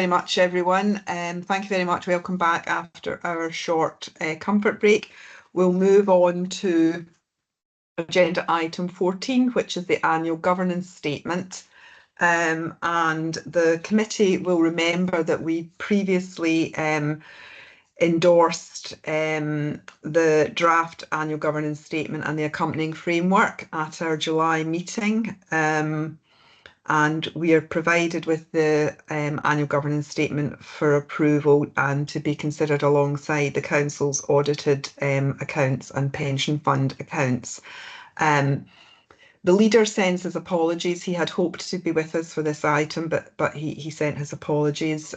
Very much, everyone. Thank you very much. Welcome back after our short comfort break. We'll move on to agenda item 14, which is the annual governance statement. And the committee will remember that we previously endorsed the draft annual governance statement and the accompanying framework at our July meeting. And we are provided with the annual governance statement for approval and to be considered alongside the Council's audited accounts and pension fund accounts. The leader sends his apologies. He had hoped to be with us for this item, but he sent his apologies.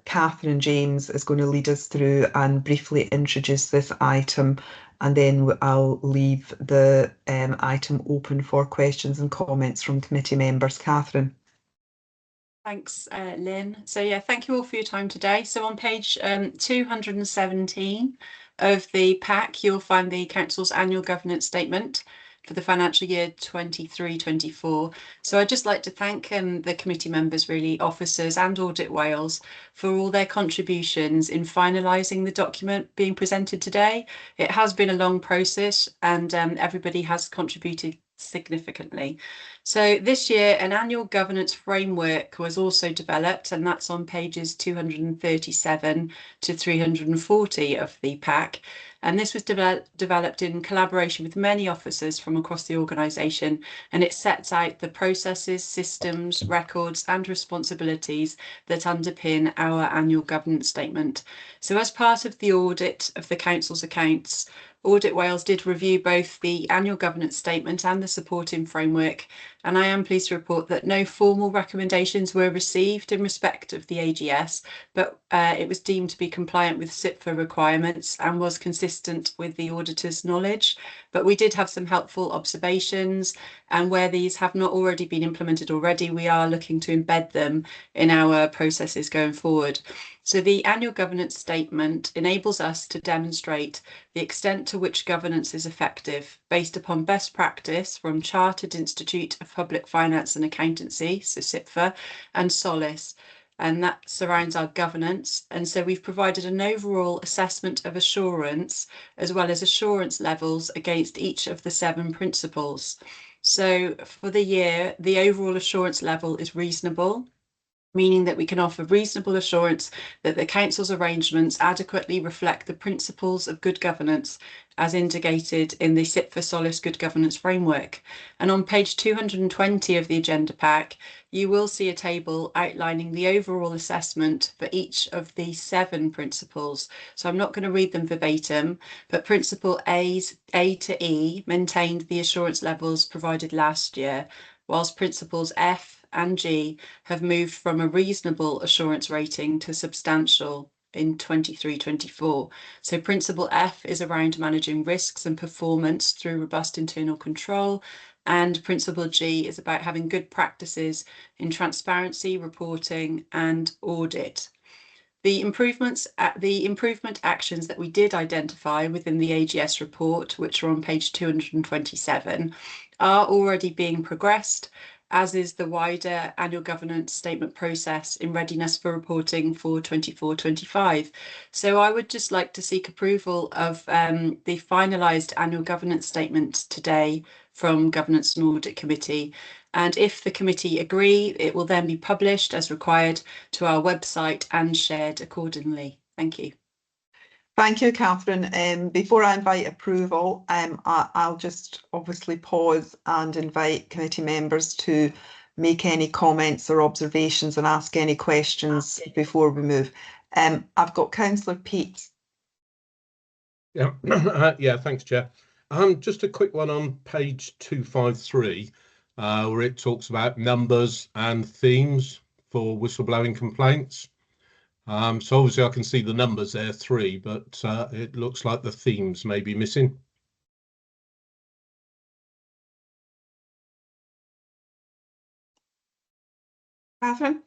Catherine James is going to lead us through and briefly introduce this item, and then I'll leave the item open for questions and comments from committee members. Catherine. Thanks, Lynn. So yeah, thank you all for your time today. So on page 217 of the pack, you'll find the Council's annual governance statement for the financial year 23-24. So I'd just like to thank the committee members, really, officers and Audit Wales, for all their contributions in finalising the document being presented today. It has been a long process and everybody has contributed significantly. So this year an annual governance framework was also developed, and that's on pages 237 to 340 of the pack. And this was developed in collaboration with many officers from across the organisation, and it sets out the processes, systems, records and responsibilities that underpin our annual governance statement. So as part of the audit of the Council's accounts, Audit Wales did review both the annual governance statement and the supporting framework, and I am pleased to report that no formal recommendations were received in respect of the AGS, but it was deemed to be compliant with SIPFA requirements and was consistent with the auditor's knowledge. But we did have some helpful observations, and where these have not already been implemented already, we are looking to embed them in our processes going forward. So the annual governance statement enables us to demonstrate the extent to which governance is effective based upon best practice from Chartered Institute of Public Finance and Accountancy, so SIPFA, and SOLIS, and that surrounds our governance. And so we've provided an overall assessment of assurance as well as assurance levels against each of the 7 principles. So for the year, the overall assurance level is reasonable, meaning that we can offer reasonable assurance that the Council's arrangements adequately reflect the principles of good governance as indicated in the SIPFA SOLIS Good Governance Framework. And on page 220 of the agenda pack, you will see a table outlining the overall assessment for each of the 7 principles. So I'm not going to read them verbatim, but principle A to E maintained the assurance levels provided last year, whilst principles F and G have moved from a reasonable assurance rating to substantial in 23-24. So principle F is around managing risks and performance through robust internal control, and principle G is about having good practices in transparency, reporting and audit. The improvement actions that we did identify within the AGS report, which are on page 227, are already being progressed, as is the wider annual governance statement process in readiness for reporting for 24-25. So I would just like to seek approval of the finalised annual governance statement today from Governance and Audit Committee. And if the committee agree, it will then be published as required to our website and shared accordingly. Thank you. Thank you, Catherine. Before I invite approval, I'll just obviously pause and invite committee members to make any comments or observations and ask any questions before we move. I've got Councillor Peat. Yeah, yeah, thanks, Chair. Just a quick one on page 253, where it talks about numbers and themes for whistleblowing complaints. So obviously I can see the numbers there, 3, but it looks like the themes may be missing. Catherine?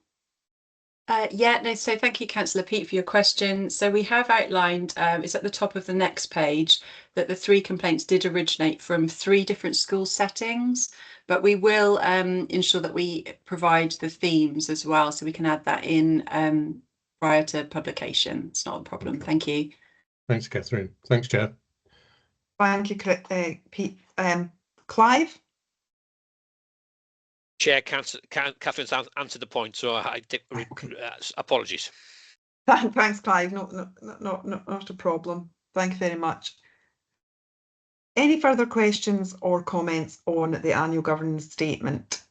So thank you, Councillor Peat, for your question. So we have outlined, it's at the top of the next page, that the 3 complaints did originate from 3 different school settings, but we will ensure that we provide the themes as well, so we can add that in prior to publication. It's not a problem. Okay. Thank you. Thanks, Catherine. Thanks, Chair. Thank you, Pete. Clive? Chair, Catherine's answered the point, so I Okay. apologies. Thanks, Clive. Not a problem. Thank you very much. Any further questions or comments on the annual governance statement?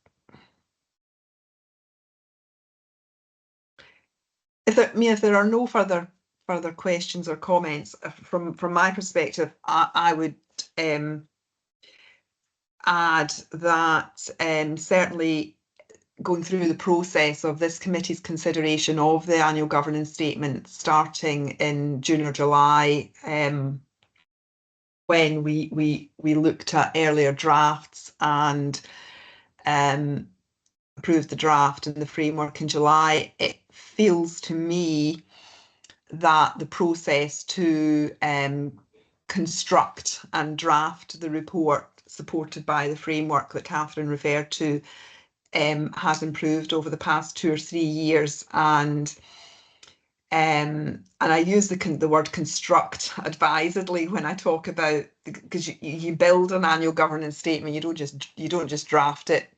If there are no further questions or comments from my perspective, I would add that certainly going through the process of this committee's consideration of the annual governance statement starting in June or July, when we looked at earlier drafts and approved the draft and the framework in July, it feels to me that the process to construct and draft the report supported by the framework that Catherine referred to has improved over the past 2 or 3 years, and I use the word construct advisedly when I talk about, because you build an annual governance statement. You don't just draft it,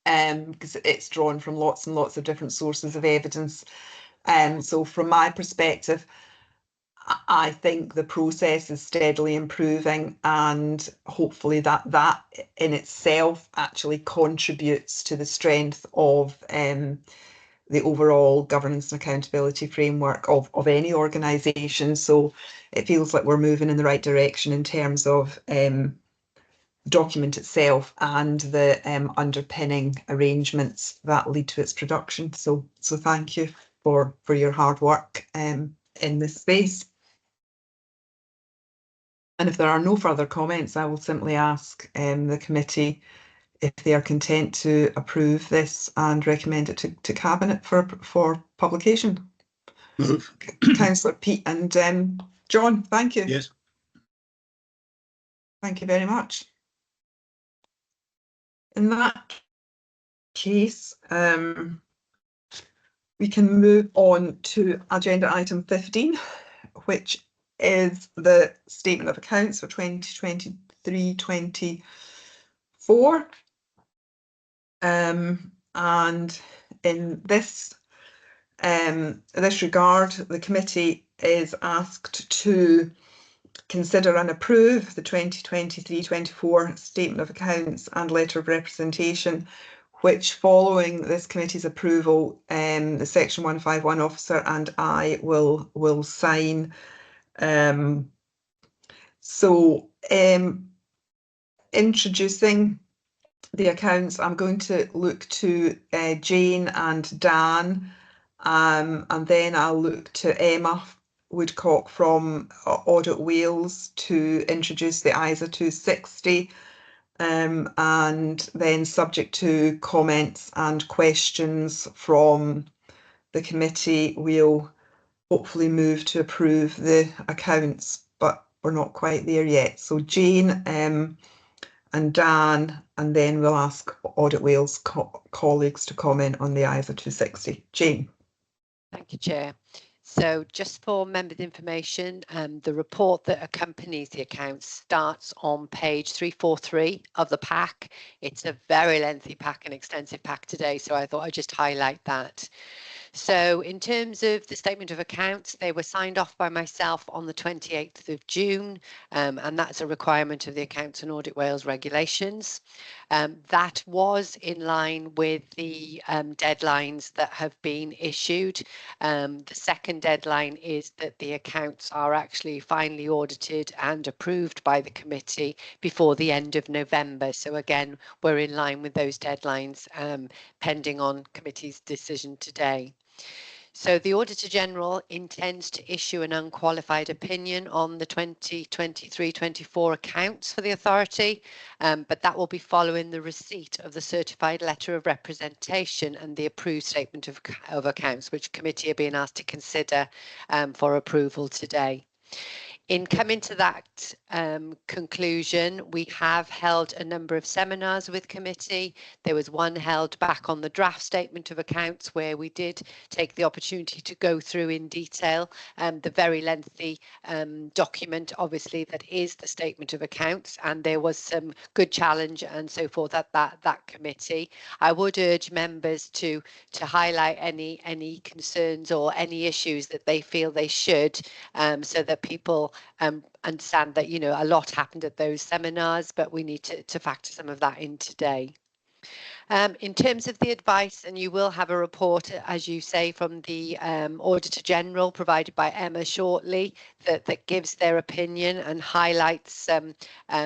because it's drawn from lots and lots of different sources of evidence. So from my perspective, I think the process is steadily improving, and hopefully that in itself actually contributes to the strength of the overall governance and accountability framework of any organisation. So it feels like we're moving in the right direction in terms of document itself and the underpinning arrangements that lead to its production. So thank you for your hard work in this space. And if there are no further comments, I will simply ask the committee if they are content to approve this and recommend it to Cabinet for publication. Move. Councillor Pete and John, thank you. Yes. Thank you very much. In that case, we can move on to agenda item 15, which is the statement of accounts for 2023-24. And in this regard, the committee is asked to consider and approve the 2023-24 statement of accounts and letter of representation, which, following this committee's approval, the Section 151 officer and I will sign. Introducing the accounts, I'm going to look to Jane and Dan, and then I'll look to Emma Woodcock from Audit Wales to introduce the ISA 260, and then, subject to comments and questions from the committee, we'll hopefully move to approve the accounts, but we're not quite there yet. So Jane and Dan, and then we'll ask Audit Wales colleagues to comment on the ISA 260. Jane. Thank you, Chair. So just for members' information, the report that accompanies the accounts starts on page 343 of the pack. It's a very lengthy pack, an extensive pack today, so I thought I'd just highlight that. So in terms of the statement of accounts, they were signed off by myself on the 28th of June, and that's a requirement of the Accounts and Audit Wales regulations. That was in line with the deadlines that have been issued. The second deadline is that the accounts are actually finally audited and approved by the committee before the end of November. So again, we're in line with those deadlines, pending on committee's decision today. So the Auditor General intends to issue an unqualified opinion on the 2023-24 accounts for the authority, but that will be following the receipt of the certified letter of representation and the approved statement of accounts, which committee are being asked to consider for approval today. In coming to that conclusion, we have held a number of seminars with committee. There was one held back on the draft statement of accounts where we did take the opportunity to go through in detail the very lengthy document, obviously, that is the statement of accounts, and there was some good challenge and so forth at that committee. I would urge members to highlight any concerns or any issues that they feel they should, so that people understand that, you know, a lot happened at those seminars, but we need to factor some of that in today. In terms of the advice, and you will have a report, as you say, from the Auditor General provided by Emma shortly, that gives their opinion and highlights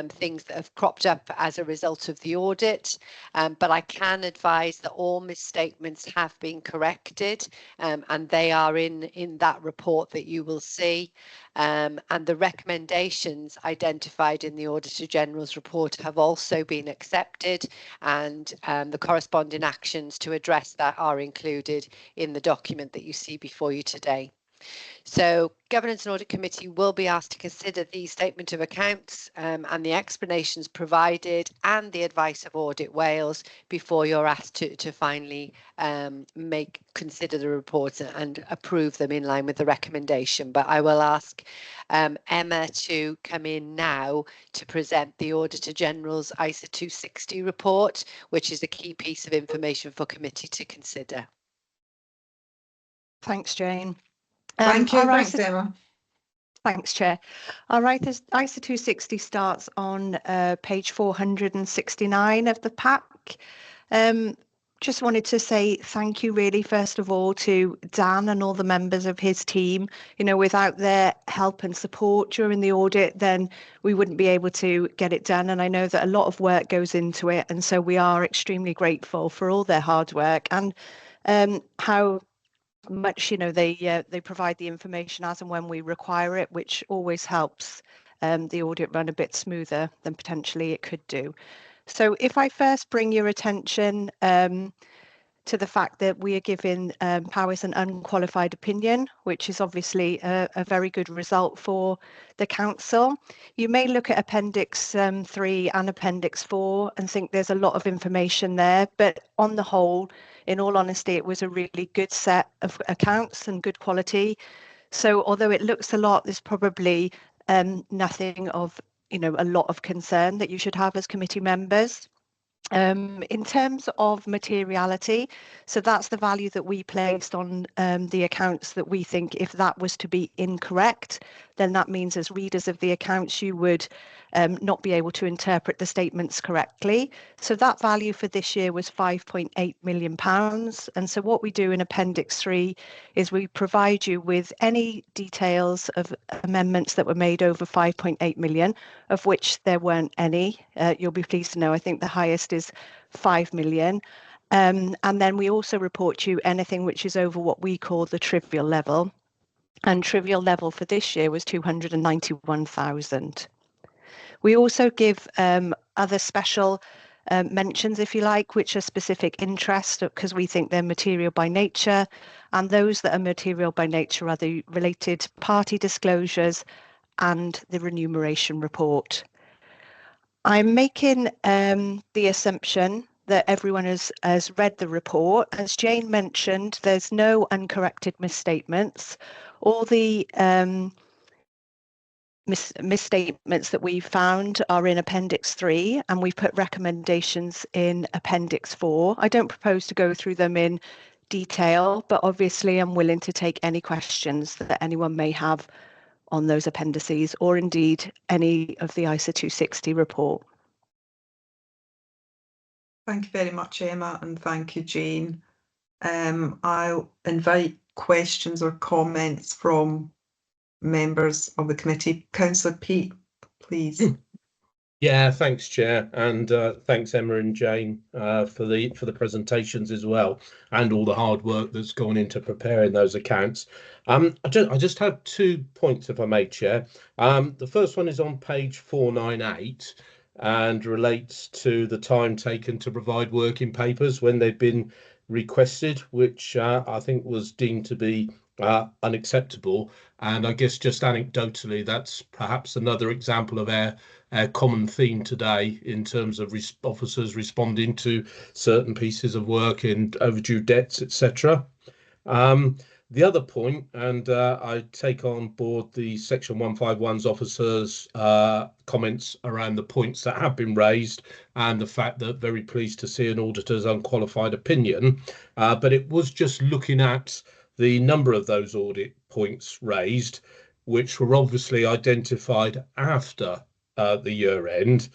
things that have cropped up as a result of the audit. But I can advise that all misstatements have been corrected, and they are in that report that you will see. And the recommendations identified in the Auditor General's report have also been accepted, and the corresponding actions to address that are included in the document that you see before you today. So Governance and Audit Committee will be asked to consider the statement of accounts and the explanations provided and the advice of Audit Wales before you're asked to finally consider the reports and approve them in line with the recommendation. But I will ask Emma to come in now to present the Auditor General's ISA 260 report, which is a key piece of information for committee to consider. Thanks, Jane. Thank you. Thanks, ISA, Emma. thanks, Chair. Our ISA 260 starts on page 469 of the pack. Just wanted to say thank you really, first of all, to Dan and all the members of his team. You know, without their help and support during the audit, then we wouldn't be able to get it done. And I know that a lot of work goes into it. And so we are extremely grateful for all their hard work and how much, you know, they provide the information as and when we require it, which always helps the audit run a bit smoother than potentially it could do. So if I first bring your attention to the fact that we are giving Powys an unqualified opinion, which is obviously a very good result for the council. You may look at Appendix 3 and Appendix 4 and think there's a lot of information there, but on the whole, in all honesty, it was a really good set of accounts and good quality. So although it looks a lot, there's probably nothing of, you know, a lot of concern that you should have as committee members. In terms of materiality, so that's the value that we placed on the accounts that we think if that was to be incorrect, then that means as readers of the accounts, you would not be able to interpret the statements correctly. So that value for this year was £5.8 million. And so what we do in Appendix 3 is we provide you with any details of amendments that were made over 5.8 million, of which there weren't any. You'll be pleased to know, I think the highest is 5 million. And then we also report you anything which is over what we call the trivial level. And trivial level for this year was 291,000. We also give other special mentions, if you like, which are specific interest because we think they're material by nature. And those that are material by nature are the related party disclosures and the remuneration report. I'm making the assumption that everyone has read the report. As Jane mentioned, there's no uncorrected misstatements. All the misstatements that we found are in Appendix 3, and we put recommendations in Appendix 4. I don't propose to go through them in detail, but obviously I'm willing to take any questions that anyone may have on those appendices, or indeed any of the ISA 260 report. Thank you very much, Emma, and thank you, Jane. I'll invite questions or comments from members of the committee. Councillor Pete, please. Yeah, thanks, Chair, and thanks Emma and Jane for the presentations as well, and all the hard work that's gone into preparing those accounts. I just have 2 points, if I may, Chair. The first one is on page 498 and relates to the time taken to provide working papers when they've been requested, which I think was deemed to be unacceptable. And I guess just anecdotally, that's perhaps another example of our common theme today in terms of officers responding to certain pieces of work in overdue debts, etc. The other point, and I take on board the Section 151's officers' comments around the points that have been raised and the fact that very pleased to see an auditor's unqualified opinion. But it was just looking at the number of those audit points raised, which were obviously identified after the year end.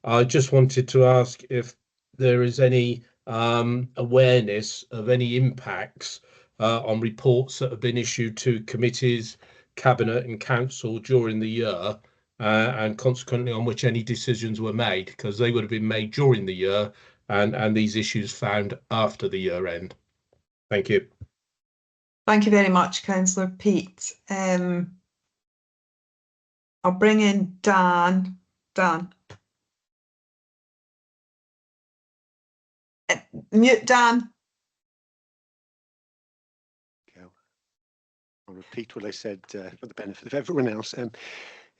I just wanted to ask if there is any awareness of any impacts on reports that have been issued to committees, cabinet and council during the year, and consequently on which any decisions were made, because they would have been made during the year and these issues found after the year end. Thank you. Thank you very much, Councillor Pete. I'll bring in Dan. Dan. Mute Dan. I'll repeat what I said for the benefit of everyone else.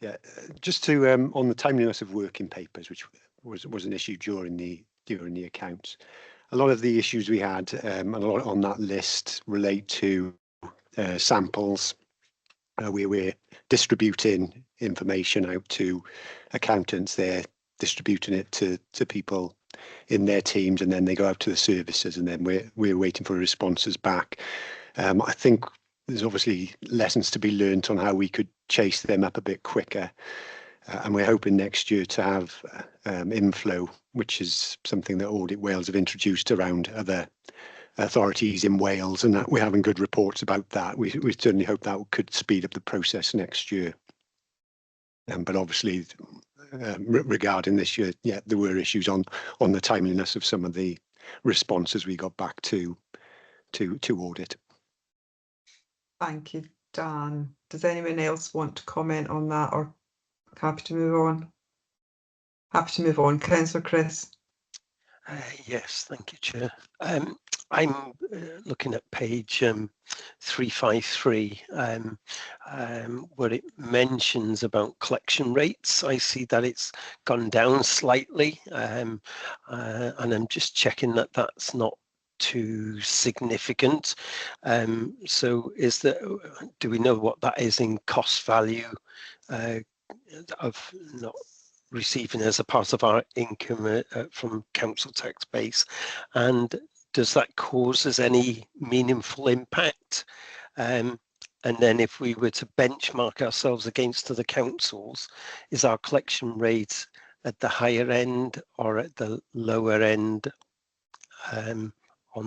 Yeah, just to on the timeliness of working papers, which was an issue during the accounts. A lot of the issues we had, and a lot on that list relate to samples. We're distributing information out to accountants. They're distributing it to people in their teams, and then they go out to the services, and then we're waiting for responses back. I think there's obviously lessons to be learnt on how we could chase them up a bit quicker. And we're hoping next year to have inflow, which is something that Audit Wales have introduced around other authorities in Wales, and that we're having good reports about that. We certainly hope that could speed up the process next year. But obviously, regarding this year, yeah, there were issues on the timeliness of some of the responses we got back to Audit. Thank you, Dan. Does anyone else want to comment on that, or happy to move on? Happy to move on. Councillor Chris. Yes, thank you, Chair. I'm looking at page 353, where it mentions about collection rates. I see that it's gone down slightly, and I'm just checking that that's not too significant. So do we know what that is in cost value of not receiving as a part of our income from council tax base, and does that cause us any meaningful impact? And then if we were to benchmark ourselves against other councils, is our collection rate at the higher end or at the lower end on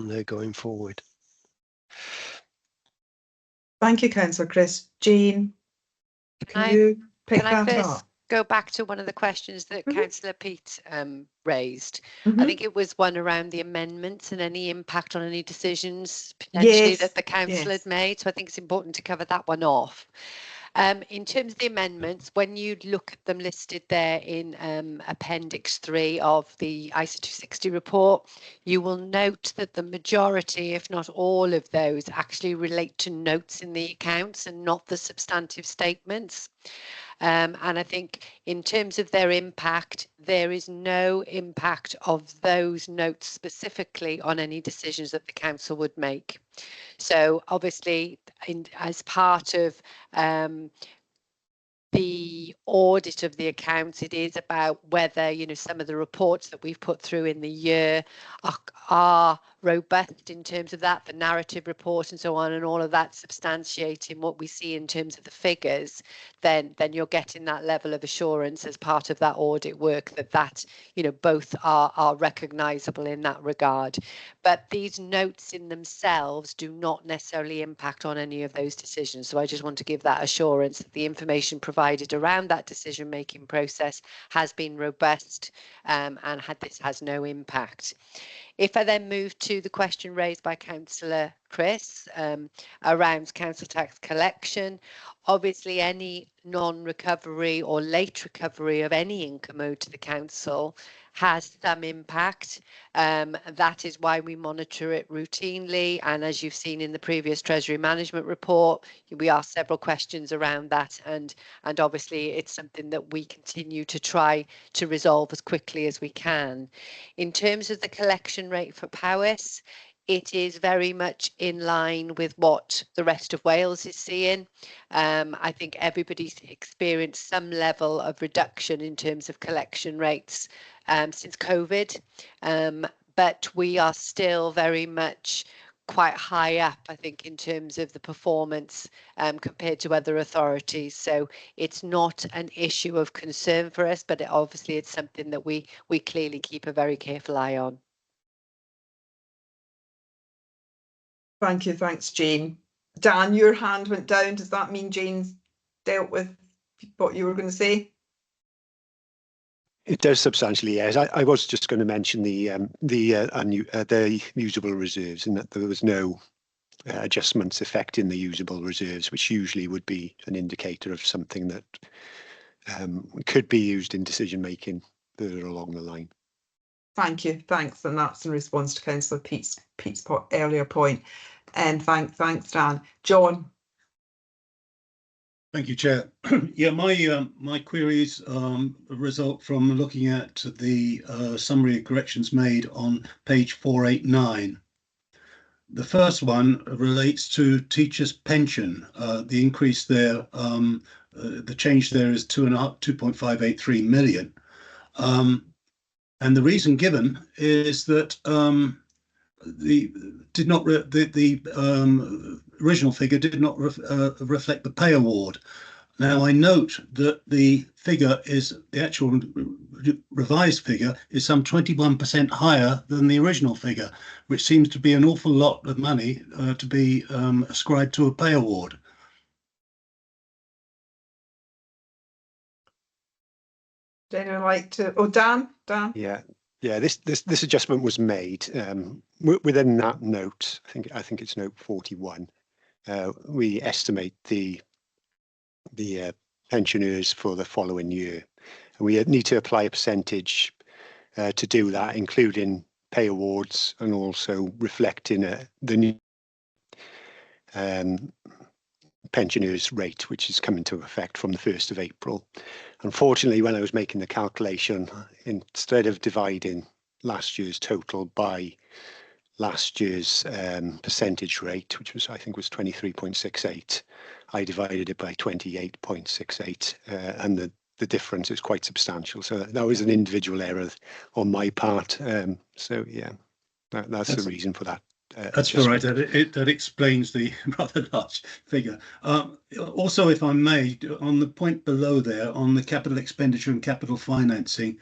there going forward? Thank you, Councillor Chris. Jane, can you pick that up? Go back to one of the questions that Councillor Pete raised. Mm-hmm. I think it was one around the amendments and any impact on any decisions potentially that the council had made. So I think it's important to cover that one off. In terms of the amendments, when you look at them listed there in Appendix 3 of the ISA 260 report, you will note that the majority, if not all of those, actually relate to notes in the accounts and not the substantive statements. And I think in terms of their impact, there is no impact of those notes specifically on any decisions that the council would make. So obviously, as part of the audit of the accounts, it is about whether, some of the reports that we've put through in the year are robust in terms of that, the narrative report and so on, and all of that substantiating what we see in terms of the figures, then you're getting that level of assurance as part of that audit work that both are recognisable in that regard. But these notes in themselves do not necessarily impact on any of those decisions. So I just want to give that assurance that the information provided around that decision-making process has been robust and this has no impact. If I then move to the question raised by Councillor Chris around council tax collection, obviously any non-recovery or late recovery of any income owed to the council has some impact. That is why we monitor it routinely. And as you've seen in the previous Treasury Management report, we asked several questions around that. And obviously it's something that we continue to try to resolve as quickly as we can. In terms of the collection rate for Powys, it is very much in line with what the rest of Wales is seeing. I think everybody's experienced some level of reduction in terms of collection rates since COVID, but we are still very much quite high up, I think, in terms of the performance compared to other authorities. So it's not an issue of concern for us, but obviously it's something that we clearly keep a very careful eye on. Thank you. Thanks, Jane. Dan, your hand went down. Does that mean Jane's dealt with what you were going to say? It does substantially, yes. I was just going to mention the usable reserves, and that there was no adjustments affecting the usable reserves, which usually would be an indicator of something that could be used in decision making further along the line. Thank you. Thanks. And that's in response to Councillor Pete's earlier point. And thanks, Dan. John. Thank you, Chair. Yeah, my queries result from looking at the summary of corrections made on page 489. The first one relates to teachers' pension. The increase there, the change there is 2.583 million. And the reason given is that the original figure did not reflect the pay award. Now I note that the actual revised figure is some 21% higher than the original figure, which seems to be an awful lot of money to be ascribed to a pay award. Would anyone like to? Oh, Dan. Yeah. This adjustment was made within that note. I think it's note 41. We estimate the pensioners for the following year, and we need to apply a percentage to do that, including pay awards and also reflecting the new pensioners rate, which is coming into effect from the 1st of April. Unfortunately, when I was making the calculation, instead of dividing last year's total by last year's percentage rate, which was, I think, was 23.68, I divided it by 28.68, and the difference is quite substantial. So that was an individual error on my part. So yeah, that's the reason for that. That's all right. That explains the rather large figure. Also, if I may, on the point below there, on the capital expenditure and capital financing,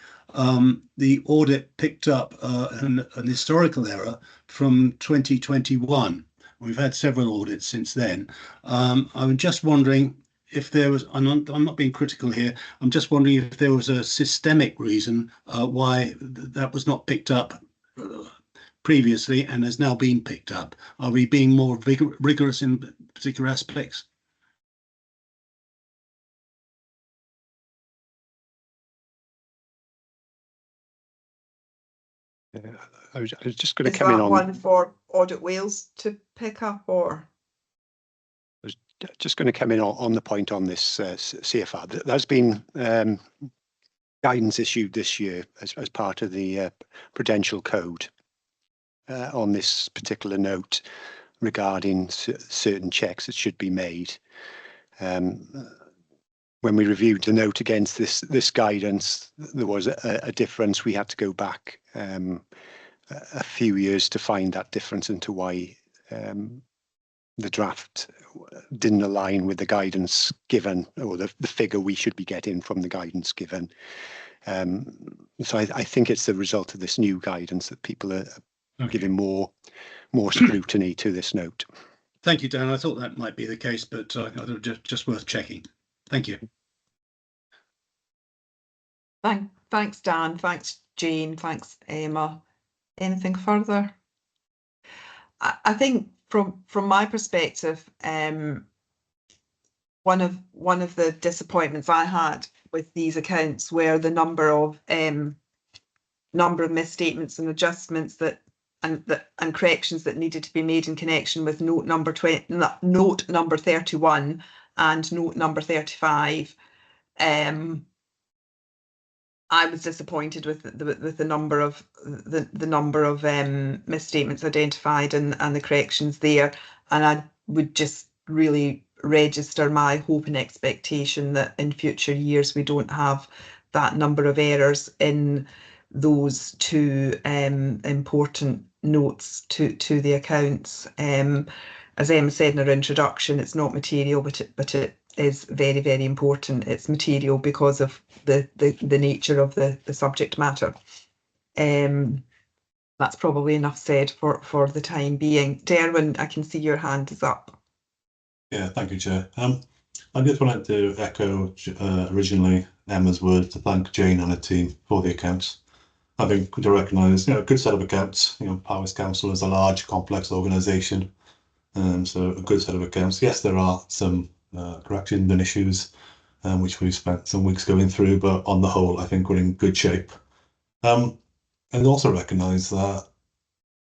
the audit picked up an historical error from 2021. We've had several audits since then. I'm just wondering if there was, I'm not being critical here, I'm just wondering if there was a systemic reason why that was not picked up previously and has now been picked up. Are we being more rigorous in particular aspects? I was just going to come in on one for Audit Wales to pick up, or? I was just going to come in on the point on this CFR. There's been guidance issued this year as part of the Prudential Code on this particular note regarding certain checks that should be made. When we reviewed the note against this guidance, there was a difference. We had to go back a few years to find that difference into why the draft didn't align with the guidance given, or the figure we should be getting from the guidance given. So I think it's the result of this new guidance that people are giving more scrutiny to this note. Thank you, Dan. I thought that might be the case, but just worth checking. Thank you. Thanks, Dan. Thanks, Jane. Thanks, Emma. Anything further? I think from my perspective, one of the disappointments I had with these accounts were the number of number of misstatements and adjustments and corrections that needed to be made in connection with note number 31 and note number 35. I was disappointed with the number of misstatements identified and the corrections there, and I would just really register my hope and expectation that in future years we don't have that number of errors in those two important notes to the accounts. As Emma said in her introduction, it's not material, but it is very, very important. It's material because of the nature of the subject matter. That's probably enough said for the time being. Derwin, I can see your hand is up. Yeah, thank you, Chair. I just wanted to echo originally Emma's words to thank Jane and her team for the accounts. I think to recognise, a good set of accounts. Powys Council is a large, complex organisation, so a good set of accounts. Yes, there are some corrections and issues, which we've spent some weeks going through, but on the whole, I think we're in good shape. And also recognise that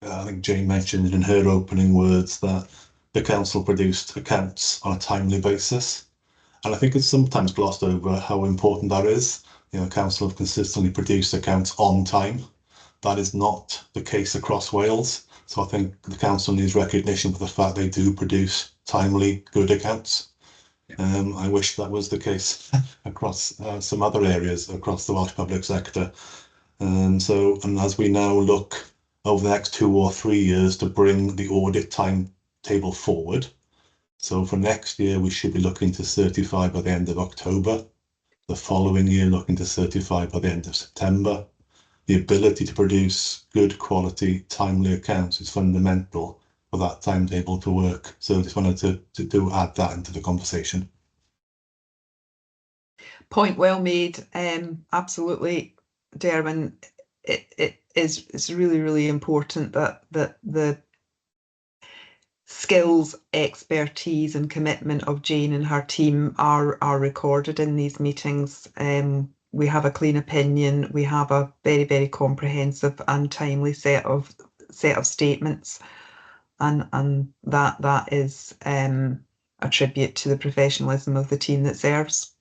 I think Jane mentioned in her opening words that the council produced accounts on a timely basis, and I think it's sometimes glossed over how important that is. Council have consistently produced accounts on time. That is not the case across Wales, so I think the council needs recognition for the fact they do produce timely, good accounts. I wish that was the case across some other areas across the Welsh public sector. And as we now look over the next 2 or 3 years to bring the audit timetable forward, so for next year we should be looking to certify by the end of October. The following year looking to certify by the end of September. The ability to produce good quality, timely accounts is fundamental for that timetable to work. So I just wanted to add that into the conversation. Point well made. Absolutely, Derwin. It's really, really important that the skills, expertise and commitment of Jane and her team are recorded in these meetings. We have a clean opinion. We have a very, very comprehensive and timely set of statements, and that is a tribute to the professionalism of the team that serves.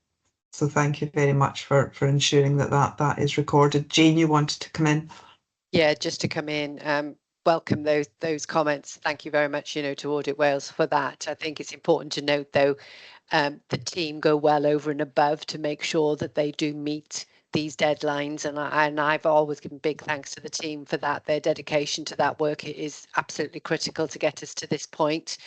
So thank you very much for ensuring that is recorded. Jane, you wanted to come in? Yeah, just to come in. Welcome those comments. Thank you very much, to Audit Wales for that. I think it's important to note, though, the team go well over and above to make sure that they do meet these deadlines, and I've always given big thanks to the team for that. Their dedication to that work is absolutely critical to get us to this point.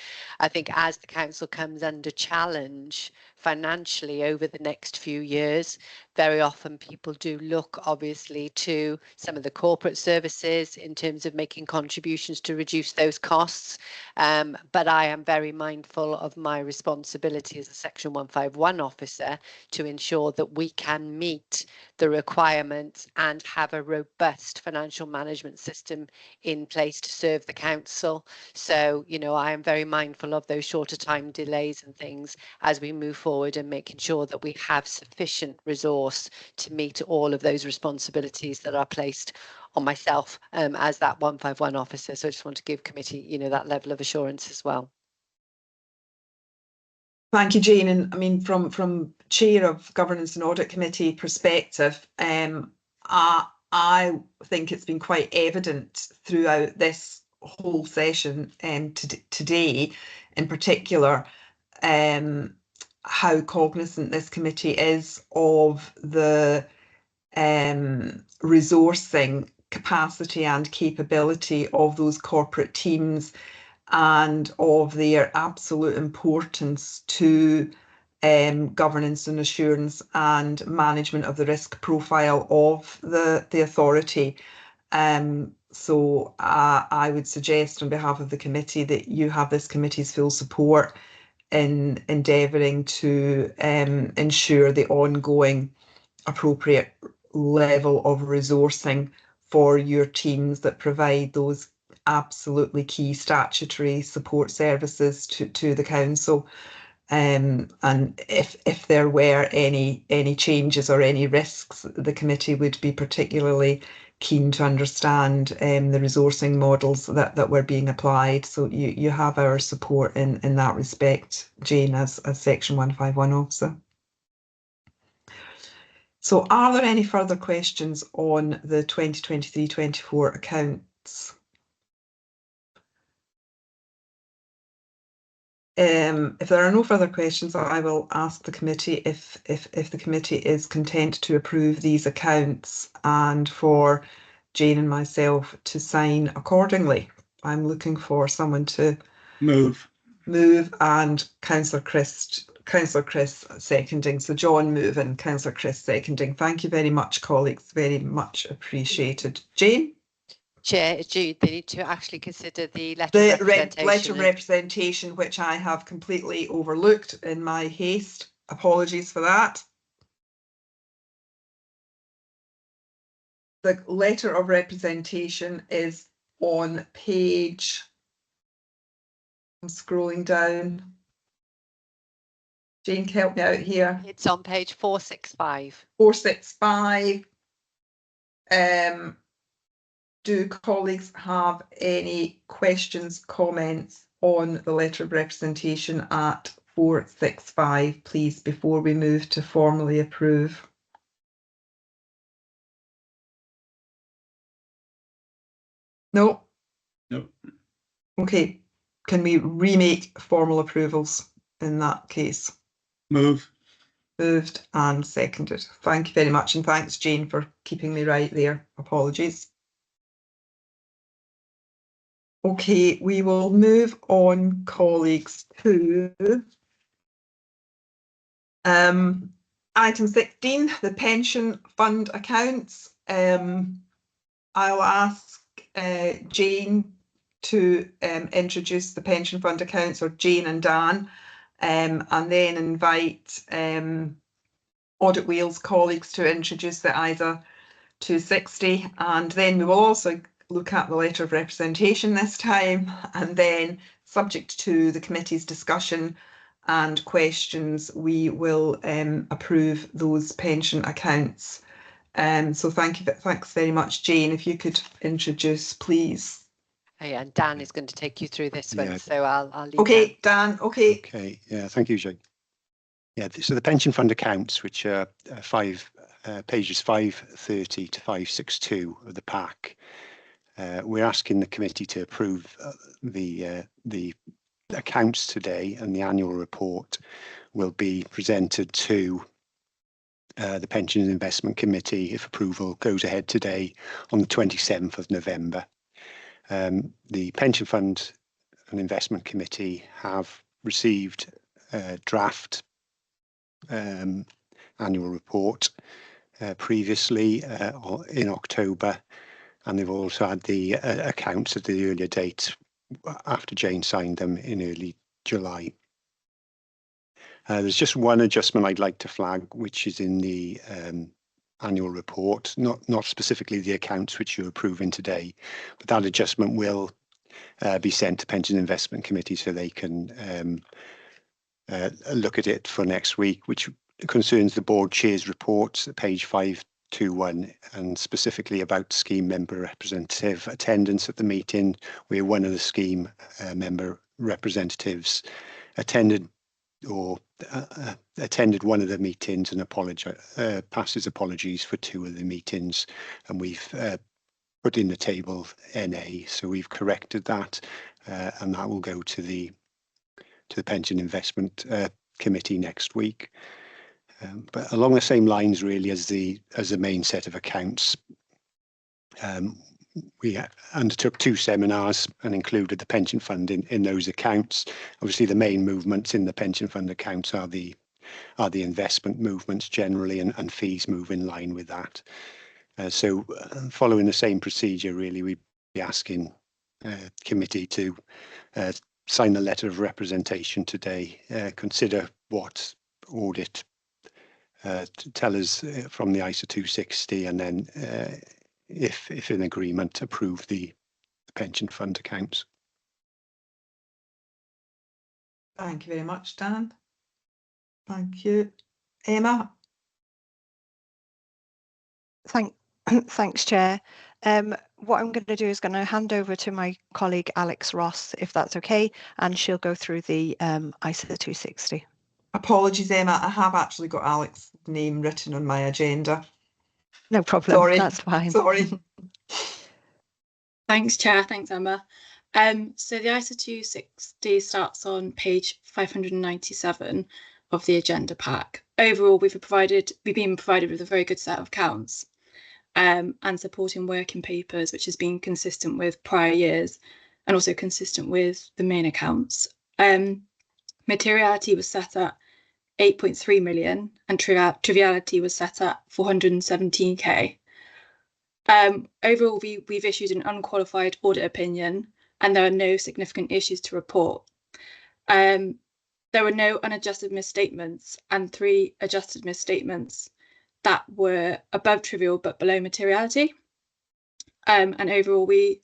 I think as the council comes under challenge financially over the next few years, very often people do look obviously to some of the corporate services in terms of making contributions to reduce those costs, but I am very mindful of my responsibility as a Section 151 officer to ensure that we can meet the requirements and have a robust financial management system in place to serve the council. So, I am very mindful of those shorter time delays and things as we move forward, and making sure that we have sufficient resource to meet all of those responsibilities that are placed on myself as that 151 officer. So I just want to give committee, that level of assurance as well. Thank you, Jane. And I mean, from Chair of Governance and Audit Committee perspective, I think it's been quite evident throughout this whole session today, in particular, how cognizant this committee is of the resourcing capacity and capability of those corporate teams, and of their absolute importance to governance and assurance and management of the risk profile of the authority. So I would suggest on behalf of the committee that you have this committee's full support in endeavouring to ensure the ongoing appropriate level of resourcing for your teams that provide those absolutely key statutory support services to the council. And if there were any changes or any risks, the committee would be particularly keen to understand the resourcing models that were being applied. So you have our support in that respect, Jane, as Section 151 officer. So are there any further questions on the 2023-24 accounts? If there are no further questions, I will ask the committee if the committee is content to approve these accounts and for Jane and myself to sign accordingly. I'm looking for someone to Move. And Councillor Chris seconding. So John moving, Councillor Chris seconding. Thank you very much, colleagues. Very much appreciated. Jane? Chair, they need to actually consider the letter of representation. Letter of representation, which I have completely overlooked in my haste. Apologies for that. The letter of representation is on page, I'm scrolling down. Jane, help me out here. It's on page 465. 465. Do colleagues have any questions, comments on the letter of representation at 465, please, before we move to formally approve? No? No. Okay, can we remake formal approvals in that case? Move. Moved and seconded. Thank you very much, and thanks, Jane, for keeping me right there. Apologies. Okay, we will move on, colleagues, to item 16, the pension fund accounts. I'll ask Jane to introduce the pension fund accounts, or Jane and Dan, and then invite Audit Wales colleagues to introduce the ISA 260, and then we will also look at the letter of representation this time, and then subject to the committee's discussion and questions, we will approve those pension accounts. So thanks very much, Jane. If you could introduce, please. Hey, and Dan is going to take you through this one, Yeah. so I'll leave. Okay, Dan. Okay. Okay. Yeah. Thank you, Jane. Yeah. So the pension fund accounts, which are pages 530 to 562 of the pack, we're asking the committee to approve the accounts today, and the annual report will be presented to the Pension and Investment Committee if approval goes ahead today on the 27th of November. The Pension Fund and Investment Committee have received a draft annual report previously in October, and they've also had the accounts at the earlier date after Jane signed them in early July. There's just one adjustment I'd like to flag, which is in the annual report, not specifically the accounts which you're approving today, but that adjustment will be sent to Pension Investment Committee so they can look at it for next week, which concerns the board chair's report, page 521, and specifically about scheme member representative attendance at the meeting, where one of the scheme member representatives attended one of the meetings and passes apologies for two of the meetings, and we've put in the table NA, so we've corrected that, and that will go to the Pension Investment Committee next week. But along the same lines, really, as the main set of accounts, we undertook 2 seminars and included the pension fund in those accounts. Obviously, the main movements in the pension fund accounts are the investment movements generally, and fees move in line with that. So following the same procedure, really, we'd be asking committee to sign the letter of representation today, consider what audit tell us from the ISA 260, and then if in agreement, approve the pension fund accounts. Thank you very much, Dan. Thank you. Emma? Thanks, Chair. What I'm going to do is going to hand over to my colleague Alex Ross, if that's okay, and she'll go through the ISA 260. Apologies, Emma, I have actually got Alex's name written on my agenda. No problem, Sorry. that's fine. Sorry. Thanks, Chair. Thanks, Emma. So the ISA 260 starts on page 597 of the agenda pack. Overall, we've been provided with a very good set of accounts and supporting working papers, which has been consistent with prior years and also consistent with the main accounts. Materiality was set at 8.3 million and triviality was set at 417k. Overall, we've issued an unqualified audit opinion and there are no significant issues to report. There were no unadjusted misstatements and 3 adjusted misstatements that were above trivial but below materiality. And overall, we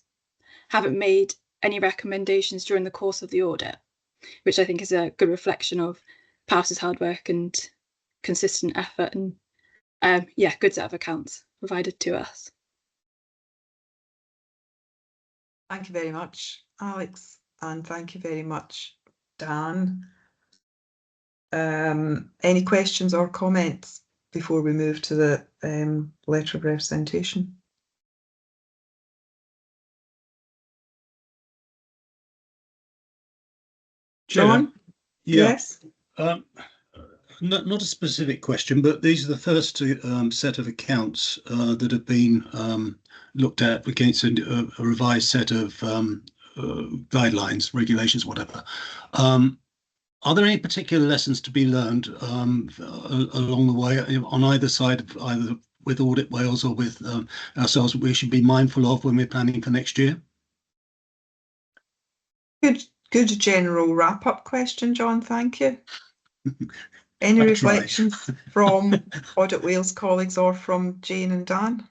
haven't made any recommendations during the course of the audit, which I think is a good reflection of Powell's hard work and consistent effort and yeah, good set of accounts provided to us. Thank you very much, Alex, and thank you very much, Dan. Any questions or comments before we move to the letter of representation? John? Yeah. Yes? Not a specific question, but these are the first set of accounts that have been looked at against a revised set of guidelines, regulations, whatever. Are there any particular lessons to be learned along the way on either side, either with Audit Wales or with ourselves, we should be mindful of when we're planning for next year? Good general wrap-up question, John. Thank you. Any reflections from Audit Wales colleagues or from Jane and Dan?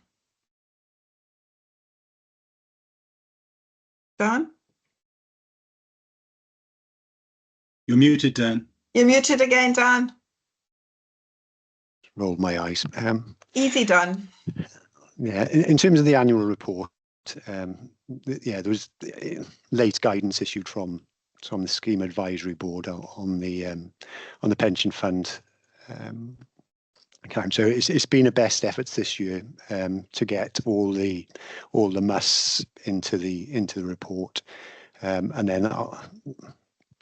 Dan? You're muted, Dan. You're muted again, Dan. Rolled my eyes. Easy done. Yeah, in terms of the annual report, yeah, there was late guidance issued from the Scheme Advisory Board on the pension fund account. So it's been a best efforts this year to get all the musts into the report, and then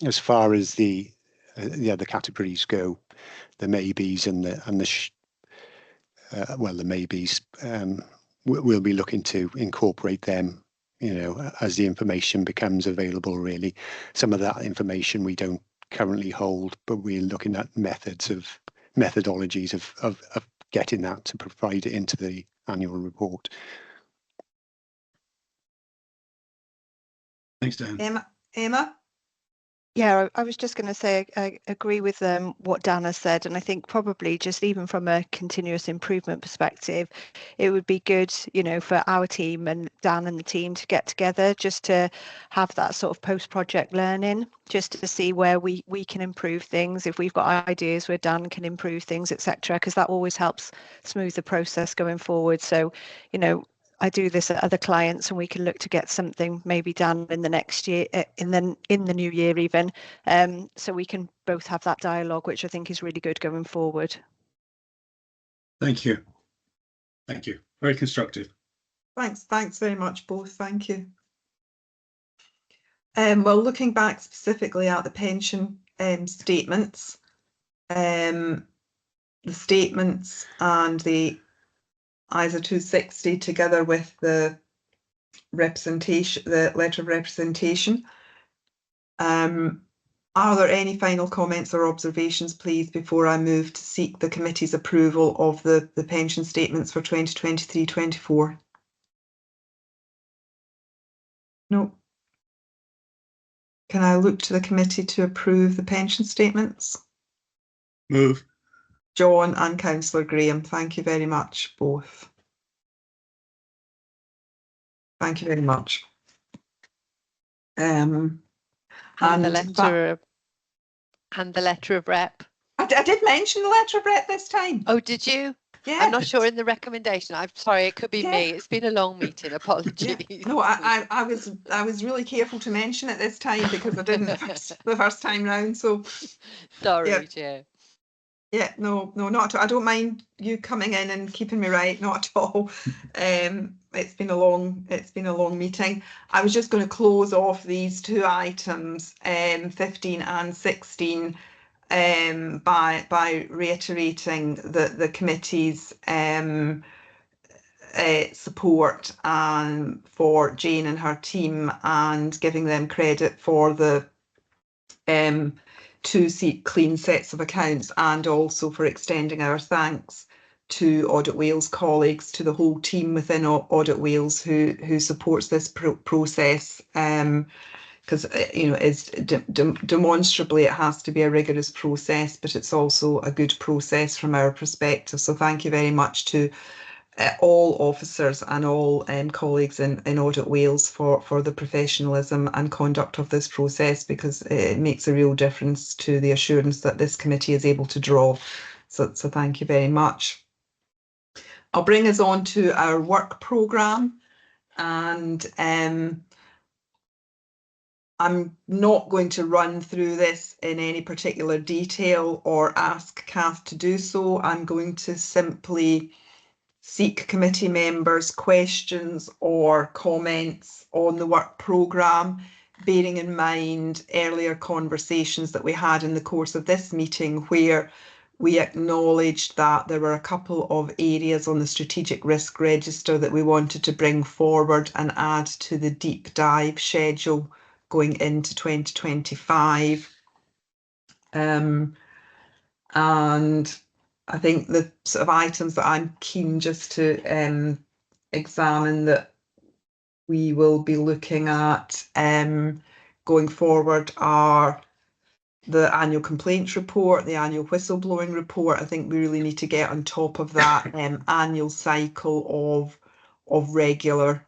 as far as the other categories go, the maybes and the maybes, we'll be looking to incorporate them, you know, as the information becomes available. Really, some of that information we don't currently hold, but we're looking at methodologies of getting that to provide it into the annual report. Thanks, Dan. Emma? Yeah, I was just going to say I agree with what Dan has said, and I think probably just even from a continuous improvement perspective, it would be good, you know, for our team and Dan and the team to get together just to have that sort of post-project learning, just to see where we can improve things, if we've got ideas where Dan can improve things, etc., because that always helps smooth the process going forward. So, you know, I do this at other clients and we can look to get something maybe done in the next year, in the new year even, so we can both have that dialogue, which I think is really good going forward. Thank you. Thank you. Very constructive. Thanks very much, both. Thank you. Well, looking back specifically at the pension statements, the statements and the ISA 260 together with the representation, the letter of representation. Are there any final comments or observations, please, before I move to seek the committee's approval of the pension statements for 2023-24? No. Can I look to the committee to approve the pension statements? Move. John and Councillor Graham, thank you very much, both. Thank you very much. And the letter of rep. I did mention the letter of rep this time. Oh, did you? Yeah. I'm not sure in the recommendation. I'm sorry, it could be Yeah. me. It's been a long meeting. Apologies. Yeah. No, I was really careful to mention it this time because I didn't the first time round. So Sorry, yeah. Chair. Yeah, no, not at all. I don't mind you coming in and keeping me right, not at all. It's been a long meeting. I was just going to close off these two items, 15 and 16, by reiterating the committee's support for Jane and her team, and giving them credit for the two clean sets of accounts, and also for extending our thanks to Audit Wales colleagues, to the whole team within Audit Wales who supports this process, because you know, it's demonstrably it has to be a rigorous process, but it's also a good process from our perspective. So thank you very much to all officers and all colleagues in Audit Wales for the professionalism and conduct of this process, because it makes a real difference to the assurance that this committee is able to draw. So thank you very much. I'll bring us on to our work programme, and I'm not going to run through this in any particular detail or ask Kath to do so. I'm going to simply seek committee members' questions or comments on the work programme, bearing in mind earlier conversations that we had in the course of this meeting, where we acknowledged that there were a couple of areas on the strategic risk register that we wanted to bring forward and add to the deep dive schedule going into 2025. And I think the sort of items that I'm keen just to examine that we will be looking at going forward are the annual complaints report, the annual whistleblowing report. I think we really need to get on top of that annual cycle of regular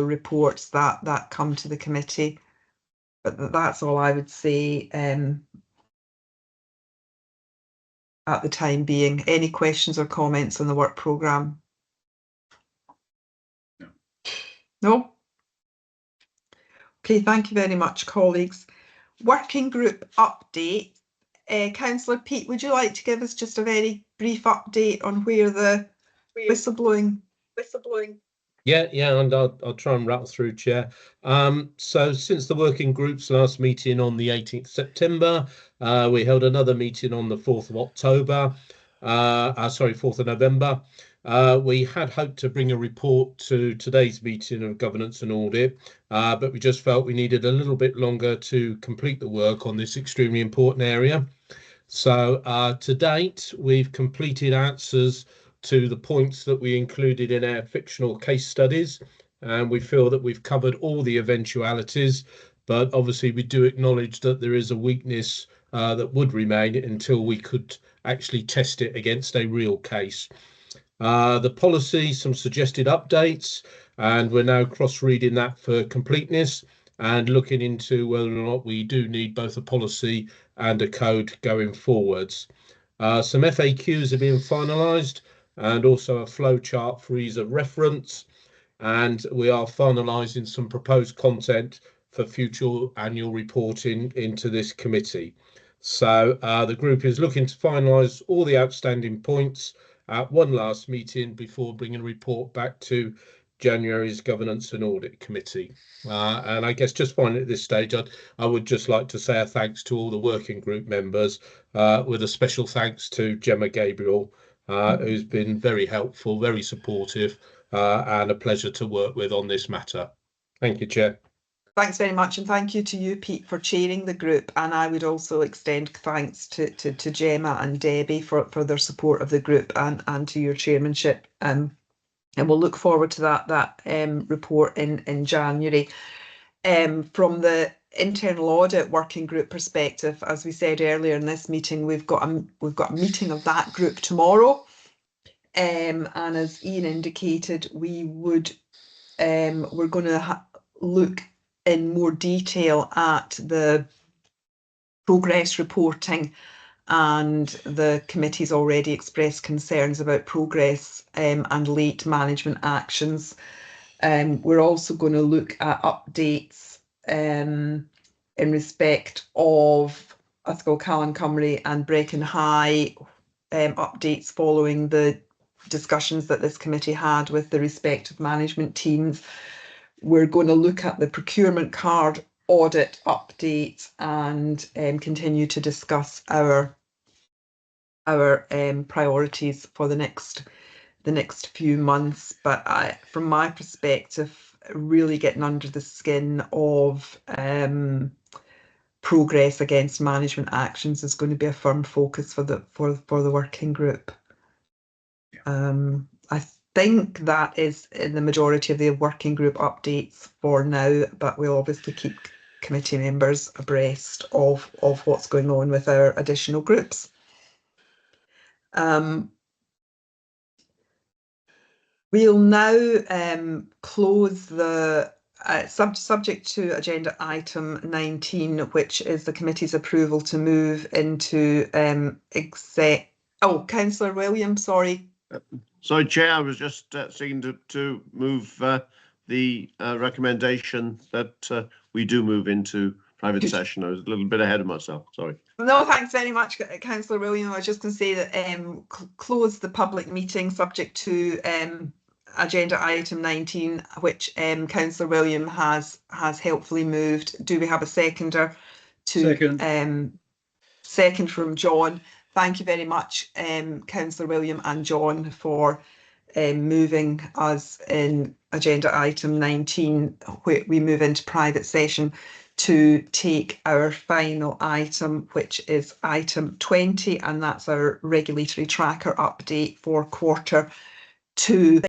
reports that come to the committee. But that's all I would say at the time being. Any questions or comments on the work programme? No? Okay, thank you very much, colleagues. Working group update. Councillor Peat, would you like to give us just a very brief update on where the whistleblowing? Yeah, and I'll try and rattle through, Chair. So since the working group's last meeting on the 18th September, we held another meeting on the 4th of October. 4th of November. We had hoped to bring a report to today's meeting of governance and audit, but we just felt we needed a little bit longer to complete the work on this extremely important area. So to date, we've completed answers to the points that we included in our fictional case studies, and we feel that we've covered all the eventualities, but obviously we do acknowledge that there is a weakness that would remain until we could actually test it against a real case. The policy, some suggested updates, and we're now cross-reading that for completeness and looking into whether or not we do need both a policy and a code going forwards. Some FAQs have been finalised, and also a flowchart for ease of reference, and we are finalising some proposed content for future annual reporting into this committee. So the group is looking to finalise all the outstanding points at one last meeting before bringing a report back to January's Governance and Audit Committee. And I guess just finally at this stage, I would just like to say a thanks to all the working group members, with a special thanks to Gemma Gabriel, who's been very helpful, very supportive, and a pleasure to work with on this matter. Thank you, Chair. Thanks very much, and thank you to you, Pete, for chairing the group. And I would also extend thanks to Gemma and Debbie for their support of the group, and to your chairmanship. And we'll look forward to that report in January. From the internal audit working group perspective, as we said earlier in this meeting, we've got a meeting of that group tomorrow. And as Ian indicated, we're going to look in more detail at the progress reporting and the committee's already expressed concerns about progress and late management actions. We're also going to look at updates in respect of Uthgal Callan Cymru and Brecon High, updates following the discussions that this committee had with the respective management teams. We're going to look at the procurement card audit update and continue to discuss our priorities for the next few months. But from my perspective, really getting under the skin of progress against management actions is going to be a firm focus for the working group. I think that is in the majority of the working group updates for now, but we'll obviously keep committee members abreast of what's going on with our additional groups. We'll now close the subject to agenda item 19, which is the committee's approval to move into Councillor Williams, sorry. Sorry, Chair, I was just seeking to move the recommendation that we do move into private session. I was a little bit ahead of myself, sorry. No, thanks very much, Councillor Williams. I was just going to say that close the public meeting subject to agenda item 19, which Councillor Williams has helpfully moved. Do we have a seconder? Second. Second from John. Thank you very much, Councillor Williams and John, for moving us in agenda item 19, where we move into private session to take our final item, which is item 20, and that's our regulatory tracker update for quarter 2.